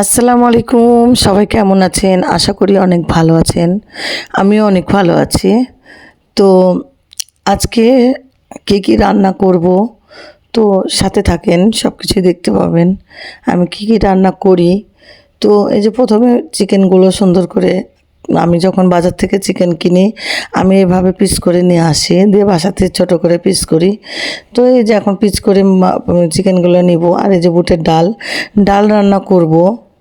আসসালামু আলাইকুম। সবাই কেমন আছেন? আশা করি অনেক ভালো আছেন। আমিও অনেক ভালো আছি। তো আজকে কী রান্না করব, তো সাথে থাকেন, সব কিছুই দেখতে পাবেন। আমি কী রান্না করি, তো এই যে প্রথমে চিকেনগুলো সুন্দর করে আমি যখন বাজার থেকে চিকেন কিনি, আমি এভাবে পিস করে নিয়ে আসি, দিয়ে বাসাতে ছোট করে পিস করি। তো এই যে এখন পিস করে চিকেনগুলো নিব। আর এই যে বুটের ডাল, ডাল রান্না করব।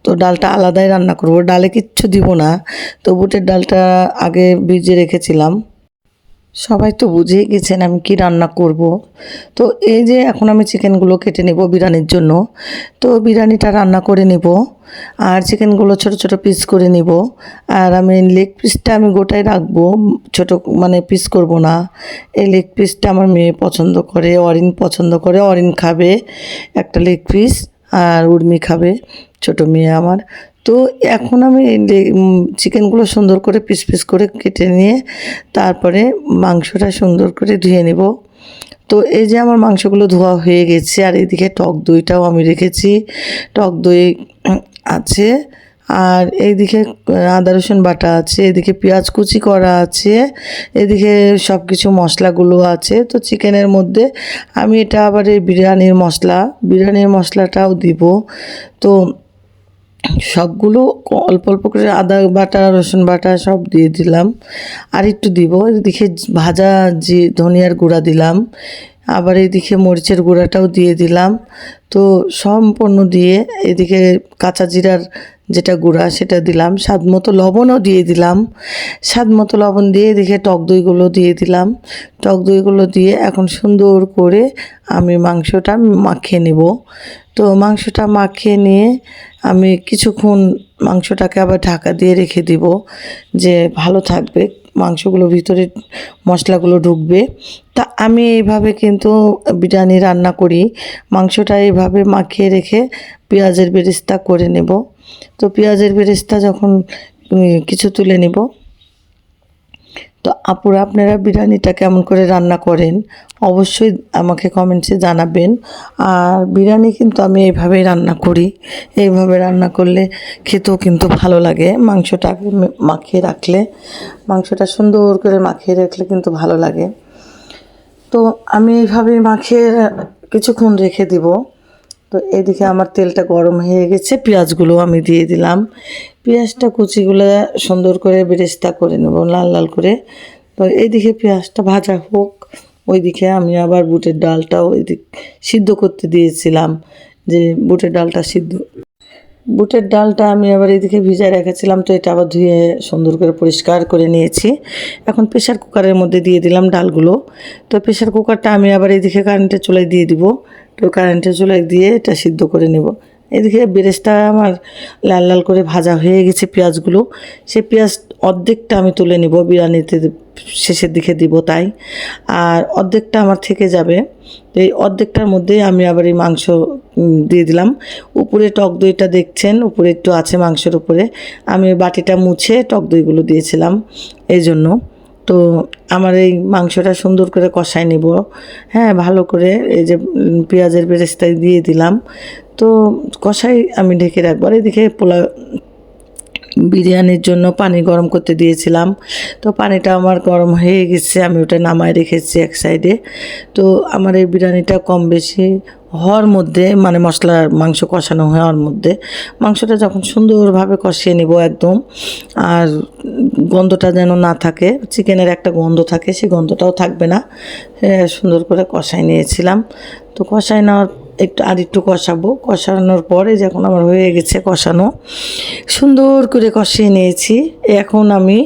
তো ডালটা আলাদাই রান্না করব, ডালে কিচ্ছু দিব না। তো বুটের ডালটা আগে ভিজিয়ে রেখেছিলাম। সবাই তো বুঝেই গেছেন আমি কি রান্না করব। তো এই যে এখন আমি চিকেনগুলো কেটে নেব বিরিয়ানির জন্য। তো বিরিয়ানিটা রান্না করে নেব, আর চিকেনগুলো ছোট ছোট পিস করে নিব। আর আমি লেগ পিসটা আমি গোটাই রাখবো, ছোট মানে পিস করব না। এই লেগ পিসটা আমার মেয়ে পছন্দ করে, অরিন পছন্দ করে, অরিন খাবে একটা লেগ পিস, আর উর্মি খাবে, ছোট মেয়ে আমার। তো এখন আমি চিকেনগুলো সুন্দর করে পিস পিস করে কেটে নিয়ে তারপরে মাংসটা সুন্দর করে ধুয়ে নেব। তো এই যে আমার মাংসগুলো ধোয়া হয়ে গেছে, আর এদিকে টক দইটাও আমি রেখেছি, টক দই আছে। আর এইদিকে আদা রসুন বাটা আছে, এদিকে পেঁয়াজ কুচি করা আছে, এদিকে সব কিছু মশলাগুলো আছে। তো চিকেনের মধ্যে আমি এটা আবার এই বিরিয়ানির মশলাটাও দিব। তো সবগুলো অল্প অল্প করে আদা বাটা রসুন বাটা সব দিয়ে দিলাম। আর একটু দিব, এদিকে ভাজা যে ধনিয়ার গুঁড়া দিলাম, আবার এদিকে মরিচের গুঁড়াটাও দিয়ে দিলাম। তো সম্পূর্ণ দিয়ে এদিকে কাঁচা জিরার যেটা গুঁড়া সেটা দিলাম, স্বাদ মতো লবণও দিয়ে দিলাম। স্বাদ মতো লবণ দিয়ে এদিকে টক দইগুলো দিয়ে দিলাম। টক দইগুলো দিয়ে এখন সুন্দর করে আমি মাংসটা মাখিয়ে নেব। তো মাংসটা মাখিয়ে নিয়ে আমি কিছুক্ষণ মাংসটাকে আবার ঢাকা দিয়ে রেখে দিব, যে ভালো থাকবে, মাংসগুলো ভিতরে মশলাগুলো ঢুকবে। তা আমি এইভাবে কিন্তু বিরিয়ানি রান্না করি, মাংসটা এইভাবে মাখিয়ে রেখে পেঁয়াজের বেরেস্তা করে নেব। তো পেঁয়াজের বেরেস্তা যখন কিছু তুলে নেব। তো আপুরা, আপনারা বিরিয়ানিটা কেমন করে রান্না করেন অবশ্যই আমাকে কমেন্টসে জানাবেন। আর বিরিয়ানি কিন্তু আমি এইভাবেই রান্না করি, এইভাবে রান্না করলে খেতেও কিন্তু ভালো লাগে। মাংসটাকে মাখিয়ে রাখলে, মাংসটা সুন্দর করে মাখিয়ে রাখলে কিন্তু ভালো লাগে। তো আমি এইভাবে মাখিয়ে কিছুক্ষণ রেখে দিব। তো এদিকে আমার তেলটা গরম হয়ে গেছে, পেঁয়াজগুলো আমি দিয়ে দিলাম। পেঁয়াজটা কুচিগুলো সুন্দর করে বেরেস্তা করে নেব লাল লাল করে। তো এইদিকে পেঁয়াজটা ভাজা হোক, ওইদিকে আমি আবার বুটের ডালটাও ওইদিক সিদ্ধ করতে দিয়েছিলাম, যে বুটের ডালটা আমি আবার এদিকে ভিজায় রেখেছিলাম। তো এটা আবার ধুয়ে সুন্দর করে পরিষ্কার করে নিয়েছি। এখন প্রেশার কুকারের মধ্যে দিয়ে দিলাম ডালগুলো। তো প্রেশার কুকারটা আমি আবার এদিকে কারেন্টের চুলায় দিয়ে দিব। তো কারেন্টের চুলায় দিয়ে এটা সিদ্ধ করে নেব। এদিকে বেরেস্তা আমার লাল লাল করে ভাজা হয়ে গেছে পেঁয়াজগুলো। সেই পেঁয়াজ অর্ধেকটা আমি তুলে নিব, বিরিয়ানিতে শেষের দিকে দিব তাই। আর অর্ধেকটা আমার থেকে যাবে। এই অর্ধেকটার মধ্যে আমি আবার এই মাংস দিয়ে দিলাম। উপরে টক দইটা দেখছেন, উপরে একটু আছে মাংসের উপরে, আমি বাটিটা মুছে টক দইগুলো দিয়েছিলাম এই জন্য। তো আমার এই মাংসটা সুন্দর করে কষাই নেব, হ্যাঁ ভালো করে। এই যে পেঁয়াজের বেরেস্তায় দিয়ে দিলাম, তো কষাই আমি ঢেকে রাখবো। আর এদিকে বিরিয়ানির জন্য পানি গরম করতে দিয়েছিলাম। তো পানিটা আমার গরম হয়ে গেছে, আমি ওটা নামায় রেখেছি এক সাইডে। তো আমার এই বিরিয়ানিটা কম বেশি হওয়ার মধ্যে, মানে মাংস কষানো হওয়ার মধ্যে, মাংসটা যখন সুন্দরভাবে কষিয়ে নেব একদম, আর গন্ধটা যেন না থাকে, চিকেনের একটা গন্ধ থাকে, সেই গন্ধটাও থাকবে না, সুন্দর করে কষাই নিয়েছিলাম। তো কষাই নেওয়ার একটু কষাবো, কষানোর পরে যখন আমার হয়ে গেছে কষানো, সুন্দর করে কষিয়ে নিয়েছি। এখন আমি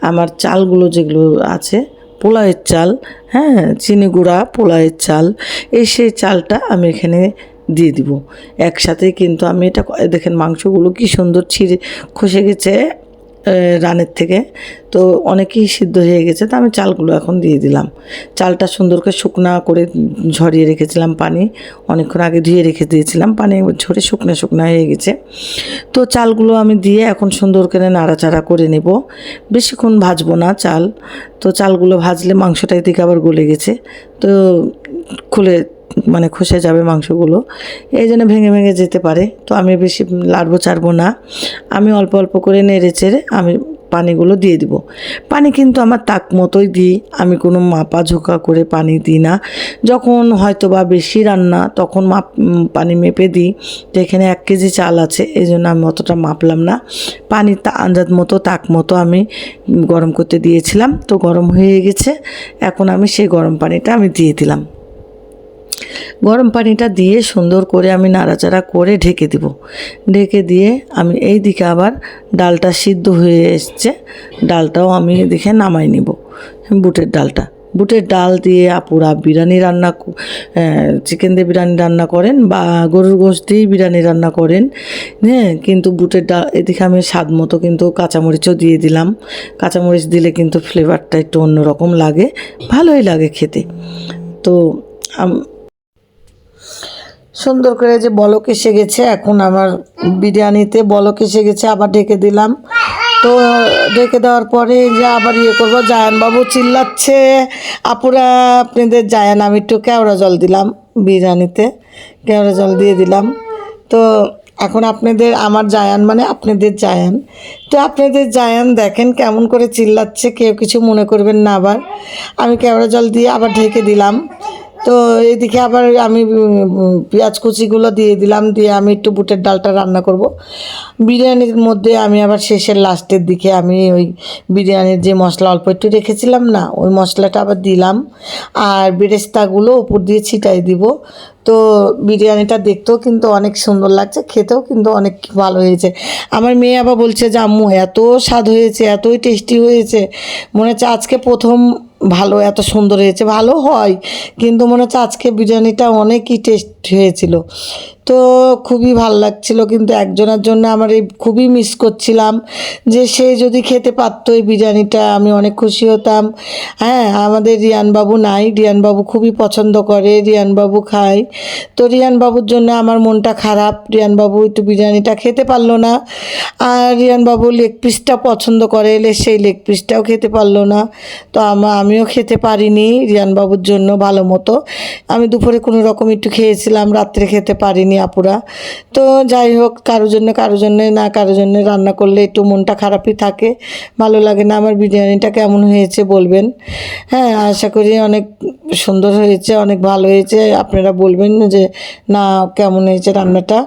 আমার চালগুলো যেগুলো আছে, পোলাওয়ের চাল, হ্যাঁ চিনি গুঁড়া পোলাওয়ের চাল, সেই চালটা আমি এখানে দিয়ে দিব একসাথে। কিন্তু আমি এটা দেখেন মাংসগুলো কি সুন্দর খসে গেছে রানের থেকে। তো অনেকই সিদ্ধ হয়ে গেছে, তো আমি চালগুলো এখন দিয়ে দিলাম। চালটা সুন্দর করে শুকনা করে ঝরিয়ে রেখেছিলাম, পানি অনেকক্ষণ আগে ধুয়ে রেখে দিয়েছিলাম, পানি ঝরে শুকনা শুকনা হয়ে গেছে। তো চালগুলো আমি দিয়ে এখন সুন্দর করে নাড়াচাড়া করে নেব, বেশিক্ষণ ভাজবো না চাল। তো চালগুলো ভাজলে মাংসটা এদিকে আবার গলে গেছে, তো খুলে মানে খসে যাবে মাংসগুলো, এই জন্য ভেঙে ভেঙে যেতে পারে। তো আমি বেশি লাড়বো চাড়বো না, আমি অল্প অল্প করে নেড়ে চেড়ে আমি পানিগুলো দিয়ে দিব। পানি কিন্তু আমার তাক মতোই দিই, আমি কোনো মাপা ঝোঁকা করে পানি দিই না। যখন হয়তো বা বেশি রান্না তখন পানি মেপে দিই, তো এখানে 1 কেজি চাল আছে এই জন্য আমি অতটা মাপলাম না। পানি আন্দাজ মতো তাক মতো আমি গরম করতে দিয়েছিলাম, তো গরম হয়ে গেছে। এখন আমি সেই গরম পানিটা আমি দিয়ে দিলাম। গরম পানিটা দিয়ে সুন্দর করে আমি নাড়াচাড়া করে ঢেকে দিব। ঢেকে দিয়ে আমি এই দিকে আবার ডালটা সিদ্ধ হয়ে এসছে, ডালটাও আমি এদিকে নামাই নিব। বুটের ডাল দিয়ে আপুরা বিরিয়ানি রান্না, চিকেন দিয়ে বিরিয়ানি রান্না করেন বা গরুর গোশত দিয়েই বিরিয়ানি রান্না করেন, হ্যাঁ। কিন্তু বুটের ডাল এদিকে আমি স্বাদ মতো কিন্তু কাঁচামরিচও দিয়ে দিলাম। কাঁচামরিচ দিলে কিন্তু ফ্লেভারটা একটু অন্যরকম লাগে, ভালোই লাগে খেতে। তো সুন্দর করে যে বলক এসে গেছে, এখন আমার বিরিয়ানিতে বলক এসে গেছে, আবার ঢেকে দিলাম। তো ঢেকে দেওয়ার পরে যে আবার করবো, জায়ানবাবু চিল্লাচ্ছে, আপুরা আপনাদের জায়ান, আমি একটু কেওড়া জল দিলাম বিরিয়ানিতে, কেওড়া জল দিয়ে দিলাম। তো এখন আমার জায়ান মানে আপনাদের জায়ান, তো আপনাদের জায়ান দেখেন কেমন করে চিল্লাচ্ছে, কেউ কিছু মনে করবেন না। আবার আমি কেওড়া জল দিয়ে আবার ঢেকে দিলাম। তো এদিকে আবার আমি পেঁয়াজ কুচিগুলো দিয়ে দিলাম, দিয়ে আমি একটু বুটের ডালটা রান্না করব। বিরিয়ানির মধ্যে আমি আবার শেষের লাস্টের দিকে আমি ওই বিরিয়ানির যে মশলা অল্প একটু রেখেছিলাম না, ওই মশলাটা আবার দিলাম, আর বেরেস্তাগুলো উপর দিয়ে ছিটাই দিব। তো বিরিয়ানিটা দেখতেও কিন্তু অনেক সুন্দর লাগছে, খেতেও কিন্তু অনেক ভালো হয়েছে। আমার মেয়ে আবার বলছে যে আম্মু এত স্বাদ হয়েছে, এতই টেস্টি হয়েছে, মনে হচ্ছে আজকে প্রথম ভালো, এত সুন্দর হয়েছে। ভালো হয়, কিন্তু মনে হচ্ছে আজকে বিরিয়ানিটা অনেকই টেস্ট হয়েছিল। তো খুবই ভালো লাগছিল, কিন্তু একজনের জন্য আমার এই খুবই মিস করছিলাম, যে সে যদি খেতে পারতো এই বিরিয়ানিটা আমি অনেক খুশি হতাম। হ্যাঁ, আমাদের রিয়ানবাবু নাই, রিয়ানবাবু খুবই পছন্দ করে, রিয়ানবাবু খায়। তো রিয়ানবাবুর জন্য আমার মনটা খারাপ, রিয়ানবাবু একটু বিরিয়ানিটা খেতে পারলো না। আর রিয়ানবাবু লেগ পিসটা পছন্দ করে, সেই লেগ পিসটাও খেতে পারলো না। তো আমিও খেতে পারিনি রিয়ানবাবুর জন্য ভালো মতো। আমি দুপুরে কোনো রকম একটু খেয়েছিলাম, রাত্রে খেতে পারিনি আপুরা। তো যাই হোক, কারোর জন্য না কারোর জন্য রান্না করলে একটু মনটা খারাপই থাকে, ভালো লাগে না। আমার বিরিয়ানিটা কেমন হয়েছে বলবেন। হ্যাঁ, আশা করি অনেক সুন্দর হয়েছে, অনেক ভালো হয়েছে। আপনারা বলবেন যে না কেমন হয়েছে রান্নাটা।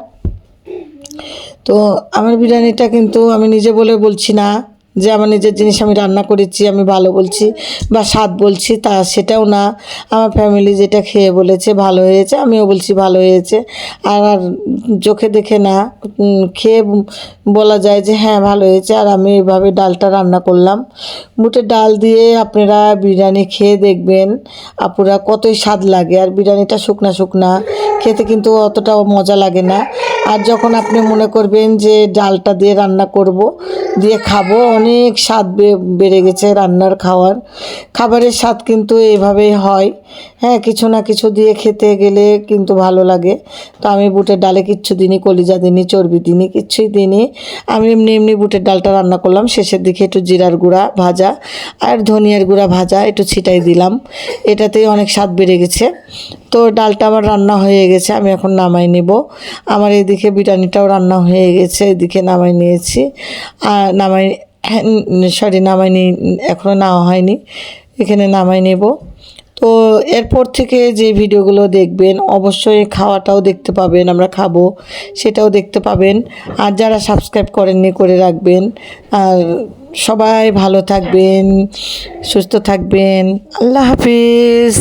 তো আমার বিরিয়ানিটা কিন্তু আমি নিজে বলছি না যে আমার নিজের জিনিস আমি রান্না করেছি আমি ভালো বলছি বা স্বাদ বলছি, তা সেটাও না। আমার ফ্যামিলি যেটা খেয়ে বলেছে ভালো হয়েছে, আমিও বলছি ভালো হয়েছে। আর চোখে দেখে না, খেয়ে বলা যায় যে হ্যাঁ ভালো হয়েছে। আর আমি এইভাবে ডালটা রান্না করলাম, বুটের ডাল দিয়ে আপনারা বিরিয়ানি খেয়ে দেখবেন আপুরা, কতই স্বাদ লাগে। আর বিরিয়ানিটা শুকনা খেতে কিন্তু অতটা মজা লাগে না। আর যখন আপনি মনে করবেন যে ডালটা দিয়ে রান্না করব, দিয়ে খাবো, অনেক স্বাদ বেড়ে গেছে খাবারের স্বাদ কিন্তু এভাবেই হয়। হ্যাঁ, কিছু না কিছু দিয়ে খেতে গেলে কিন্তু ভালো লাগে। তো আমি বুটের ডালে কিচ্ছু দিইনি, কলিজা দিইনি, চর্বি দিইনি, কিচ্ছুই দিইনি। আমি এমনি বুটের ডালটা রান্না করলাম। শেষের দিকে একটু জিরার গুঁড়া ভাজা আর ধনিয়ার গুঁড়া ভাজা একটু ছিটাই দিলাম, এটাতেই অনেক স্বাদ বেড়ে গেছে। তো ডালটা আমার রান্না হয়ে গেছে, আমি এখন নামাই নেব। আমার এদিকে বিরিয়ানিটাও রান্না হয়ে গেছে, এদিকে নামাই নিয়েছি। আর নামাই নি, এখনও নেওয়া হয়নি, এখানে নামাই নেব। তো এরপর থেকে যে ভিডিওগুলো দেখবেন অবশ্যই খাওয়াটাও দেখতে পাবেন, আমরা খাবো সেটাও দেখতে পাবেন। আর যারা সাবস্ক্রাইব করেননি করে রাখবেন। আর সবাই ভালো থাকবেন, সুস্থ থাকবেন। আল্লাহ হাফিজ।